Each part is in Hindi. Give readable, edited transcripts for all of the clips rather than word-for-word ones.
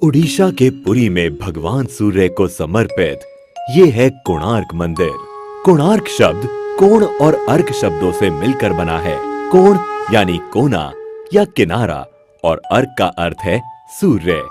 उड़ीसा के पुरी में भगवान सूर्य को समर्पित ये है कोणार्क मंदिर। कोणार्क शब्द कोण और अर्क शब्दों से मिलकर बना है। कोण यानी कोना या किनारा और अर्क का अर्थ है सूर्य।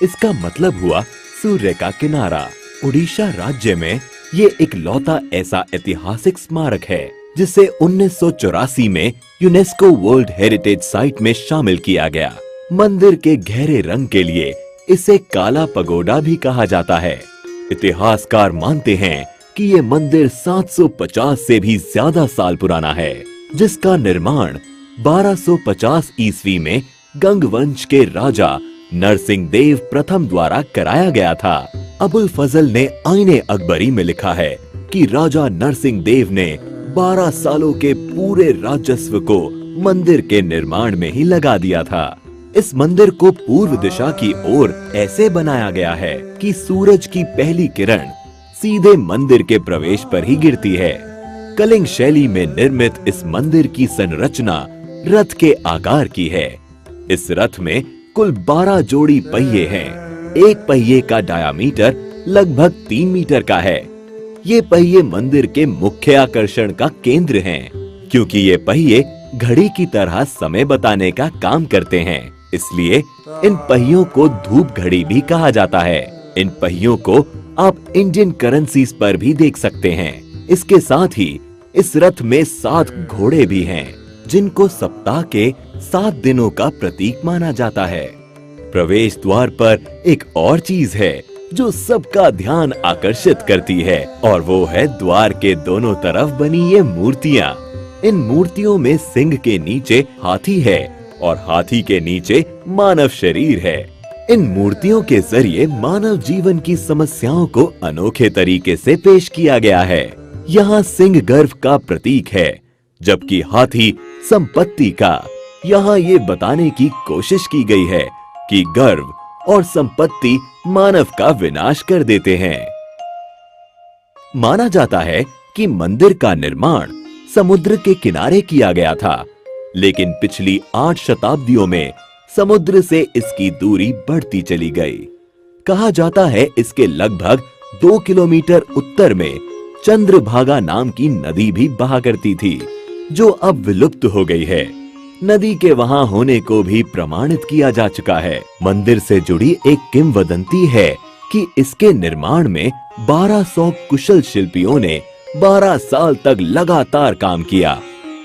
इसका मतलब हुआ सूर्य का किनारा। उड़ीसा राज्य में ये इकलौता ऐसा ऐतिहासिक स्मारक है जिसे 1984 में यूनेस्को वर्ल्ड हेरिटेज साइट में शामिल किया गया। मंदिर के गहरे रंग के लिए इसे काला पगोडा भी कहा जाता है। इतिहासकार मानते हैं कि ये मंदिर 750 से भी ज्यादा साल पुराना है, जिसका निर्माण 1250 ईस्वी में गंग वंश के राजा नरसिंह देव प्रथम द्वारा कराया गया था। अबुल फजल ने आईने अकबरी में लिखा है कि राजा नरसिंह देव ने 12 सालों के पूरे राजस्व को मंदिर के निर्माण में ही लगा दिया था। इस मंदिर को पूर्व दिशा की ओर ऐसे बनाया गया है कि सूरज की पहली किरण सीधे मंदिर के प्रवेश पर ही गिरती है। कलिंग शैली में निर्मित इस मंदिर की संरचना रथ के आकार की है। इस रथ में कुल 12 जोड़ी पहिए हैं। एक पहिए का डायामीटर लगभग 3 मीटर का है। ये पहिए मंदिर के मुख्य आकर्षण का केंद्र हैं, क्योंकि ये पहिए घड़ी की तरह समय बताने का काम करते हैं। इसलिए इन पहियों को धूप घड़ी भी कहा जाता है। इन पहियों को आप इंडियन करेंसीज पर भी देख सकते हैं। इसके साथ ही इस रथ में 7 घोड़े भी हैं, जिनको सप्ताह के 7 दिनों का प्रतीक माना जाता है। प्रवेश द्वार पर एक और चीज है जो सबका ध्यान आकर्षित करती है, और वो है द्वार के दोनों तरफ बनी ये मूर्तियां। इन मूर्तियों में सिंह के नीचे हाथी है और हाथी के नीचे मानव शरीर है। इन मूर्तियों के जरिए मानव जीवन की समस्याओं को अनोखे तरीके से पेश किया गया है। यहाँ सिंह गर्व का प्रतीक है, जबकि हाथी संपत्ति का। यहाँ ये बताने की कोशिश की गई है कि गर्व और संपत्ति मानव का विनाश कर देते हैं। माना जाता है कि मंदिर का निर्माण समुद्र के किनारे किया गया था, लेकिन पिछली 8 शताब्दियों में समुद्र से इसकी दूरी बढ़ती चली गई। कहा जाता है इसके लगभग 2 किलोमीटर उत्तर में चंद्रभागा नाम की नदी भी बहा करती थी, जो अब विलुप्त हो गई है। नदी के वहां होने को भी प्रमाणित किया जा चुका है। मंदिर से जुड़ी एक किंवदंती है कि इसके निर्माण में 1200 कुशल शिल्पियों ने 12 साल तक लगातार काम किया,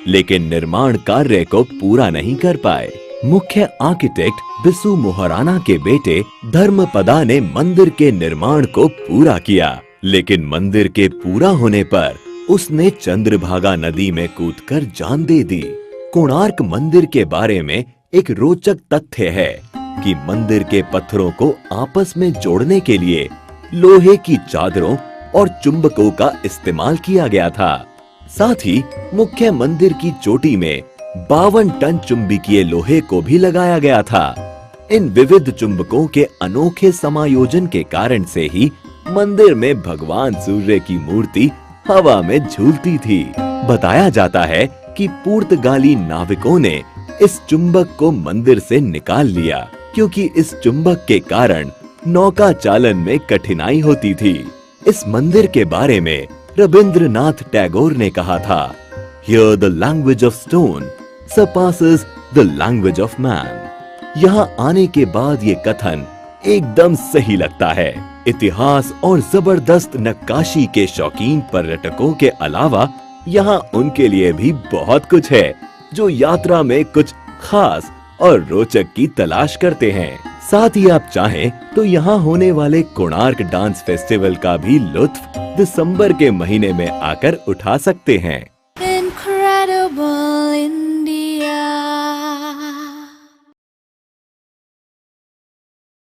लेकिन निर्माण कार्य को पूरा नहीं कर पाए। मुख्य आर्किटेक्ट बिसु मोहराना के बेटे धर्मपदा ने मंदिर के निर्माण को पूरा किया, लेकिन मंदिर के पूरा होने पर उसने चंद्रभागा नदी में कूदकर जान दे दी। कोणार्क मंदिर के बारे में एक रोचक तथ्य है कि मंदिर के पत्थरों को आपस में जोड़ने के लिए लोहे की चादरों और चुंबकों का इस्तेमाल किया गया था। साथ ही मुख्य मंदिर की चोटी में 52 टन चुंबकीय लोहे को भी लगाया गया था। इन विविध चुंबकों के अनोखे समायोजन के कारण से ही मंदिर में भगवान सूर्य की मूर्ति हवा में झूलती थी। बताया जाता है कि पुर्तगाली नाविकों ने इस चुंबक को मंदिर से निकाल लिया, क्योंकि इस चुंबक के कारण नौका चालन में कठिनाई होती थी। इस मंदिर के बारे में रविंद्रनाथ टैगोर ने कहा था, Here the language of stone surpasses the language of man। यहाँ आने के बाद ये कथन एकदम सही लगता है। इतिहास और जबरदस्त नक्काशी के शौकीन पर्यटकों के अलावा यहाँ उनके लिए भी बहुत कुछ है, जो यात्रा में कुछ खास और रोचक की तलाश करते हैं। साथ ही आप चाहें तो यहाँ होने वाले कोणार्क डांस फेस्टिवल का भी लुत्फ दिसंबर के महीने में आकर उठा सकते हैं।